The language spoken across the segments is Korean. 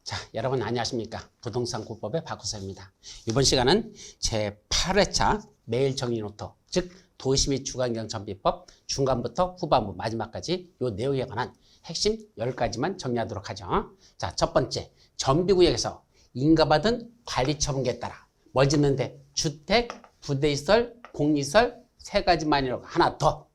자, 여러분 안녕하십니까? 부동산 공법의 박호사입니다. 이번 시간은 제8회차 매일 정리 노트, 즉 도시 및 주거환경 정비법 중간부터 후반부 마지막까지 이 내용에 관한 핵심 10가지만 정리하도록 하죠. 자, 첫 번째, 정비구역에서 인가받은 관리처분계에 따라 뭘 짓는데 주택, 부대시설, 공리시설 세 가지만이라고 하나 더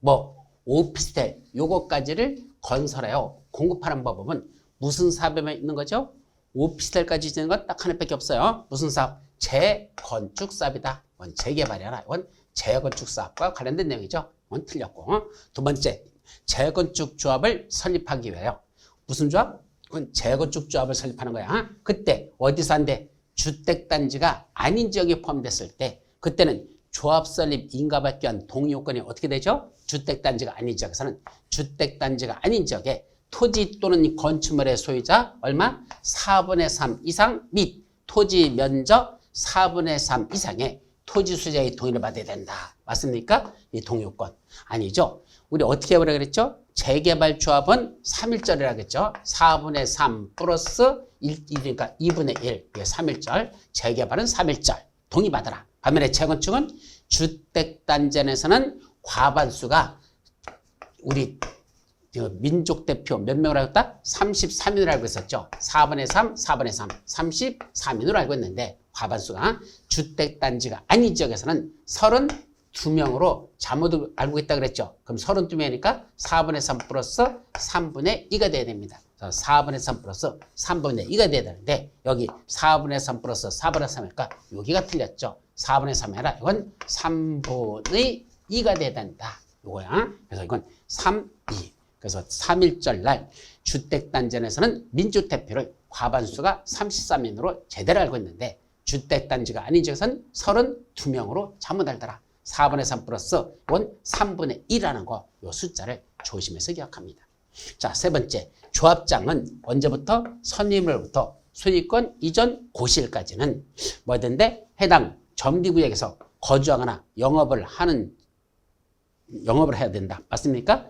오피스텔 요거까지를 건설하여 공급하는 법은 무슨 사업에 있는 거죠? 오피스텔까지 짓는 건 딱 하나밖에 없어요. 무슨 사업? 재건축 사업이다. 이건 재개발이라 이건 재건축 사업과 관련된 내용이죠. 이건 틀렸고. 두 번째, 재건축 조합을 설립하기 위하여 무슨 조합? 이건 재건축 조합을 설립하는 거야. 그때 어디서 한대? 주택단지가 아닌 지역에 포함됐을 때 그때는 조합 설립 인가받기 위한 동의 요건이 어떻게 되죠? 주택단지가 아닌 지역에서는 주택단지가 아닌 지역에 토지 또는 건축물의 소유자 얼마? 4분의 3 이상 및 토지 면적 4분의 3 이상의 토지 소유자의 동의를 받아야 된다. 맞습니까? 이 동의 요건. 아니죠. 우리 어떻게 해보라 그랬죠? 재개발 조합은 3일절이라 그랬죠. 4분의 3 플러스 1, 그러니까 2분의 1. 이게 3일절. 재개발은 3일절. 동의받아라. 반면에 재건축은 주택단지에서는 과반수가 우리 민족 대표 몇 명으로 알고 있다? 33인으로 알고 있었죠. 4분의 3, 4분의 3, 33인으로 알고 있는데 과반수가 주택단지가 아닌 지역에서는 32명으로 잘못 알고 있다 그랬죠. 그럼 32명이니까 4분의 3 플러스 3분의 2가 돼야 됩니다. 4분의 3 플러스 3분의 2가 돼야 되는데 여기 4분의 3 플러스 4분의 3이니까 여기가 틀렸죠. 4분의 3이 아니라 이건 3분의 2가 돼야 된다. 이거야. 그래서 이건 3, 2. 그래서 3일절 날 주택단지에서는 민주대표를 과반수가 33인으로 제대로 알고 있는데 주택단지가 아닌 지역에서는 32명으로 잘못 알더라. 4분의 3 플러스 이건 3분의 2라는 거, 이 숫자를 조심해서 기억합니다. 자, 세 번째, 조합장은 언제부터? 선임으로부터 소유권 이전 고시일까지는 뭐든데 해당 정비구역에서 거주하거나 영업을 해야 된다. 맞습니까?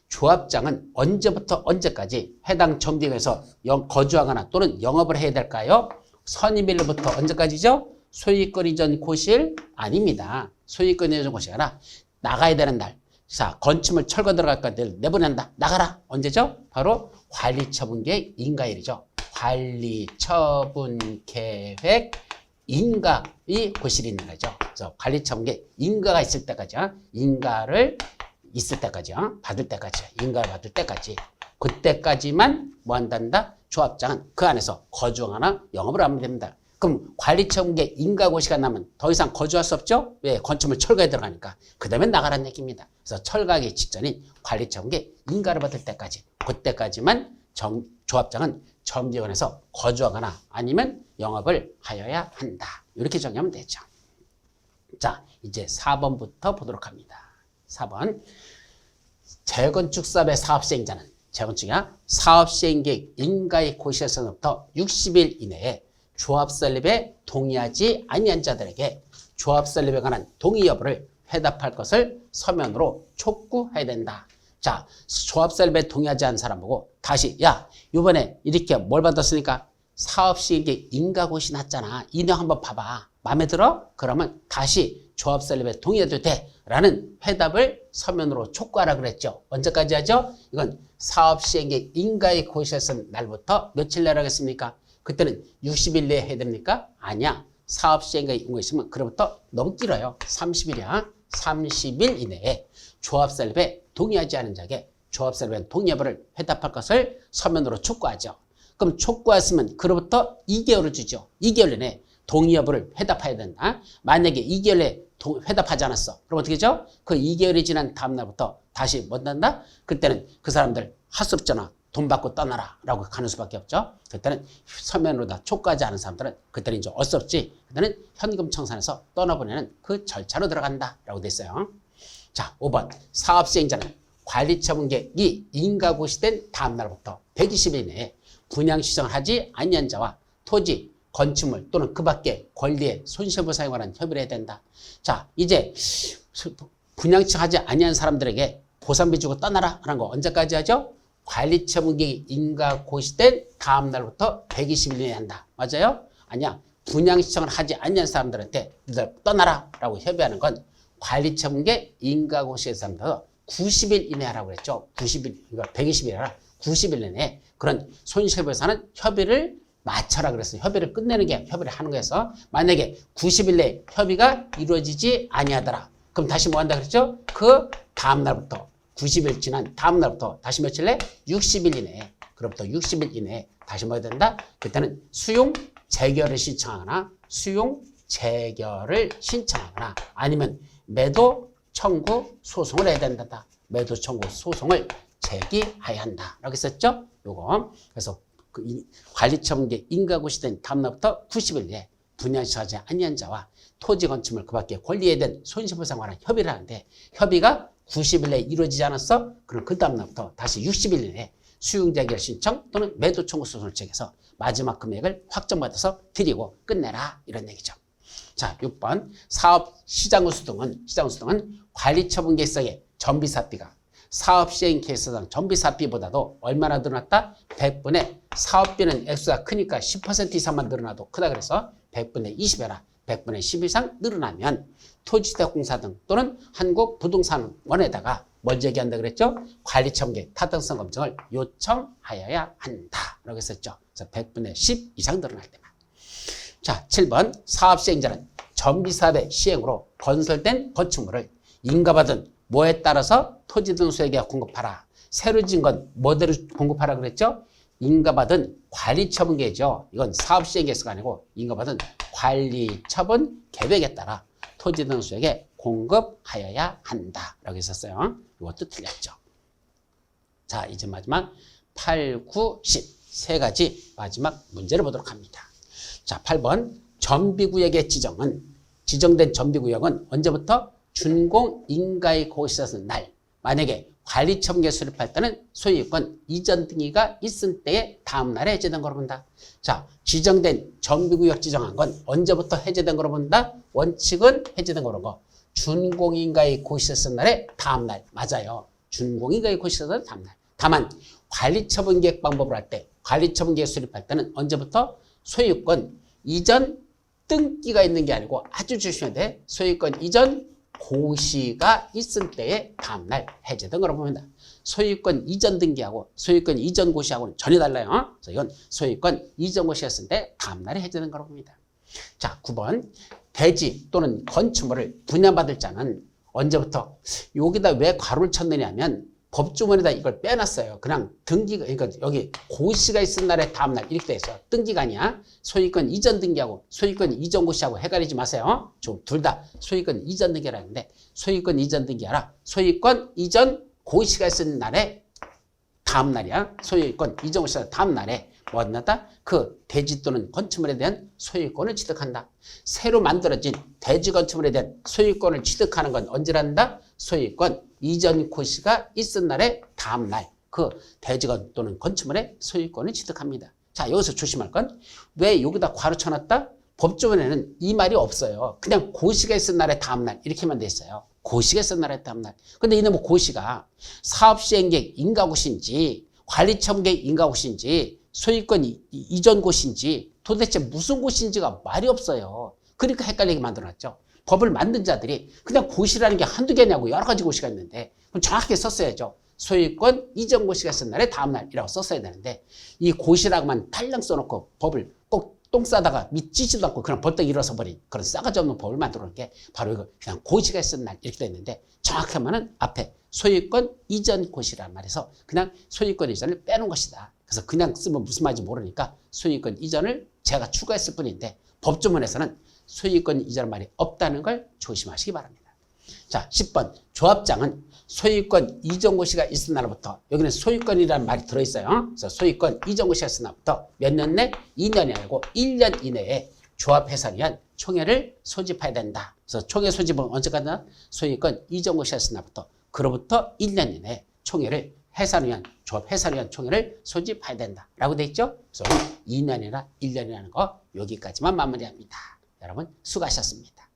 조합장은 언제부터 언제까지 해당 정비구역에서 거주하거나 또는 영업을 해야 될까요? 선임일로부터 언제까지죠? 소유권 이전 고시일 아닙니다. 소유권 이전 고시가 아니라 나가야 되는 날. 자, 건축물 철거 들어갈 것들 내보낸다. 나가라. 언제죠? 바로 관리처분계획 인가일이죠. 관리처분계획 인가의 고시일이 있는 거죠. 그래서 관리처분계획 인가가 있을 때까지요. 인가를 있을 때까지요. 받을 때까지. 인가를 받을 때까지. 그때까지만 뭐 한단다? 조합장은 그 안에서 거주하거나 영업을 하면 됩니다. 그럼 관리처분계 인가고시가 나면 더 이상 거주할 수 없죠? 왜? 건축물 철거에 들어가니까. 그 다음에 나가라는 얘기입니다. 그래서 철거하기 직전인 관리처분계 인가를 받을 때까지. 그때까지만 조합장은 정비원에서 거주하거나 아니면 영업을 하여야 한다. 이렇게 정리하면 되죠. 자, 이제 4번부터 보도록 합니다. 4번. 재건축 사업의 사업시행자는 재건축이야 사업시행계획 인가의 고시에서부터 60일 이내에 조합 설립에 동의하지 아니한 자들에게 조합 설립에 관한 동의 여부를 회답할 것을 서면으로 촉구해야 된다. 자, 조합 설립에 동의하지 않은 사람 보고 다시 야, 이번에 이렇게 뭘 받았으니까 사업시행계획 인가고시 났잖아. 이 내용 한번 봐봐. 마음에 들어? 그러면 다시 조합 설립에 동의해도 돼. 라는 회답을 서면으로 촉구하라 그랬죠. 언제까지 하죠? 이건 사업시행계획 인가의 고시에서 날부터 며칠 내라고 했습니까? 그때는 60일 내에 해야 됩니까? 아니야. 사업시행계획 인가 있으면 그로부터 너무 길어요. 30일이야. 30일 이내에 조합 설립에 동의하지 않은 자에게 조합 설립에 동의 여부를 회답할 것을 서면으로 촉구하죠. 그럼 촉구했으면 그로부터 2개월을 주죠. 2개월 이내에 동의 여부를 회답해야 된다. 만약에 2개월 내에 회답하지 않았어. 그럼 어떻게 하죠? 그 2개월이 지난 다음 날부터 다시 못 난다? 그때는 그 사람들 할 수 없잖아. 돈 받고 떠나라 라고 가는 수밖에 없죠. 그때는 서면으로 다 촉구하지 않은 사람들은 그때는 이제 어쩔 수 없지. 그때는 현금 청산해서 떠나보내는 그 절차로 들어간다 라고 됐어요. 자, 5번. 사업시행자는 관리처분계획이 인가고시된 다음 날부터 120일 내에 분양시청을 하지 아니한 자와 토지, 건축물 또는 그 밖의 권리의 손실보상에 관한 협의를 해야 된다. 자, 이제 분양시청하지 아니한 사람들에게 보상비 주고 떠나라 하는 거 언제까지 하죠? 관리처분계획이 인가 고시된 다음 날부터 120일 이내에 한다. 맞아요? 아니야. 분양 신청을 하지 않는 사람들한테 너희들 떠나라 라고 협의하는 건 관리처분계 인가 고시된 사람들 90일 이내에 하라고 그랬죠. 90일, 그러니까 120일 아니라 90일 이내에 그런 손실보상은 협의를 맞춰라 그랬어요. 협의를 끝내는 게 협의를 하는 거여서 만약에 90일 내에 협의가 이루어지지 아니하더라. 그럼 다시 뭐 한다 그랬죠? 그 다음 날부터 90일 지난 다음 날부터 다시 며칠 내? 60일 이내에 그로부터 60일 이내에 다시 뭐 해야 된다? 그때는 수용 재결을 신청하거나 수용 재결을 신청하거나 아니면 매도 청구 소송을 해야 된다. 매도 청구 소송을 제기해야 한다. 라고 했었죠? 요거. 그래서 그 관리처분계 인가고시된 다음 날부터 90일 내에 분양시하지 아니한 자와 토지 건축물 그 밖에 권리에 대한 손실보상에 관한 협의를 하는데 협의가 90일 내에 이루어지지 않았어? 그럼 그 다음 날부터 다시 60일 내에 수용재결 신청 또는 매도 청구 소송을 제기해서 마지막 금액을 확정받아서 드리고 끝내라 이런 얘기죠. 자, 6번 사업 시장우수 등은 관리처분계획서의 전비사비가 사업시행 계획서상 전비사비보다도 얼마나 늘어났다? 100분의 사업비는 액수가 크니까 10% 이상만 늘어나도 크다 그래서 100분의 20이라 100분의 10 이상 늘어나면 토지주택공사 등 또는 한국부동산원에다가 뭘 제기한다 그랬죠? 관리처분계획 타당성 검증을 요청하여야 한다 라고 했었죠. 그래서 100분의 10 이상 늘어날 때만. 자, 7번 사업시행자는 전비사업의 시행으로 건설된 건축물을 인가받은 뭐에 따라서 토지 등 소유에게 공급하라. 새로 지은 건 뭐대로 공급하라 그랬죠? 인가받은 관리처분계획이죠. 이건 사업시행계획서가 아니고 인가받은 관리처분 계획에 따라 토지 등 소유에게 공급하여야 한다 라고 했었어요. 이것도 틀렸죠. 자, 이제 마지막 8, 9, 10 세 가지 마지막 문제를 보도록 합니다. 자, 8번 전비구역의 지정된 전비구역은 언제부터? 준공 인가의 고시되는 날. 만약에 관리처분계획 수립할 때는 소유권 이전 등기가 있을 때의 다음 날에 해제된 거로 본다. 자, 지정된 전비구역 지정한 건 언제부터 해제된 거로 본다? 원칙은 해제된 거로 보. 준공인가의 고시되는 날의 다음 날. 맞아요. 준공인가의 고시되는 다음 날. 다만 관리처분계획 방법을 할 때 관리처분계획 수립할 때는 언제부터? 소유권 이전 등기가 있는 게 아니고 아주 조심해야 돼. 소유권 이전 고시가 있을 때의 다음날 해제된 거라고 봅니다. 소유권 이전 등기하고 소유권 이전 고시하고는 전혀 달라요. 그래서 이건 소유권 이전 고시였을 때 다음날에 해제된 거라고 봅니다. 자, 9번 대지 또는 건축물을 분양받을 자는 언제부터? 여기다 왜 괄호를 쳤느냐면 법조문에다 이걸 빼놨어요. 그냥 등기가, 그러니까 여기 고시가 있을 날에 다음날 이렇게 돼 있어요. 등기가 아니야. 소유권 이전 등기하고 소유권 이전 고시하고 헷갈리지 마세요. 좀 둘 다 소유권 이전 등기라는데 소유권 이전 등기 알아. 소유권 이전 고시가 있을 날에 다음날이야. 소유권 이전 고시가 다음날에 뭐 한다? 그 대지 또는 건축물에 대한 소유권을 취득한다. 새로 만들어진 대지 건축물에 대한 소유권을 취득하는 건 언제란다? 소유권 이전 고시가 있은 날의 다음 날 그 대지건 또는 건축물의 소유권을 취득합니다. 자, 여기서 조심할 건 왜 여기다 괄호 쳐놨다? 법조문에는 이 말이 없어요. 그냥 고시가 있은 날의 다음 날 이렇게만 돼 있어요. 고시가 있은 날의 다음 날. 근데 이놈의 고시가 사업시행계획 인가고시인지 관리처분계획 인가고시인지 소유권 이전 고시인지 도대체 무슨 고시인지가 말이 없어요. 그러니까 헷갈리게 만들어놨죠. 법을 만든 자들이 그냥 고시라는 게 한두 개냐고 여러 가지 고시가 있는데 그럼 정확하게 썼어야죠. 소유권 이전 고시가 있은 날에 다음 날이라고 썼어야 되는데 이 고시라고만 탈랑 써놓고 법을 꼭 똥 싸다가 믿지지도 않고 그냥 벌떡 일어서 버린 그런 싸가지 없는 법을 만들어 놓은 게 바로 이거 그냥 고시가 있은 날 이렇게 돼 있는데 정확하면은 앞에 소유권 이전 고시란 말에서 그냥 소유권 이전을 빼놓은 것이다. 그래서 그냥 쓰면 무슨 말인지 모르니까 소유권 이전을 제가 추가했을 뿐인데 법조문에서는 소유권 이전 말이 없다는 걸 조심하시기 바랍니다. 자, 10번 조합장은 소유권 이전 고시가 있을 날부터 여기는 소유권이라는 말이 들어있어요. 그래서 소유권 이전 고시가 있을 날부터 몇 년 내? 2년이 아니고 1년 이내에 조합 해산을 위한 총회를 소집해야 된다. 그래서 총회 소집은 언제까지나 소유권 이전 고시가 있을 날부터 그로부터 1년 이내에 총회를 해산을 위한 조합 해산을 위한 총회를 소집해야 된다. 라고 돼 있죠. 그래서 2년이나 1년이라는 거 여기까지만 마무리합니다. 여러분 수고하셨습니다.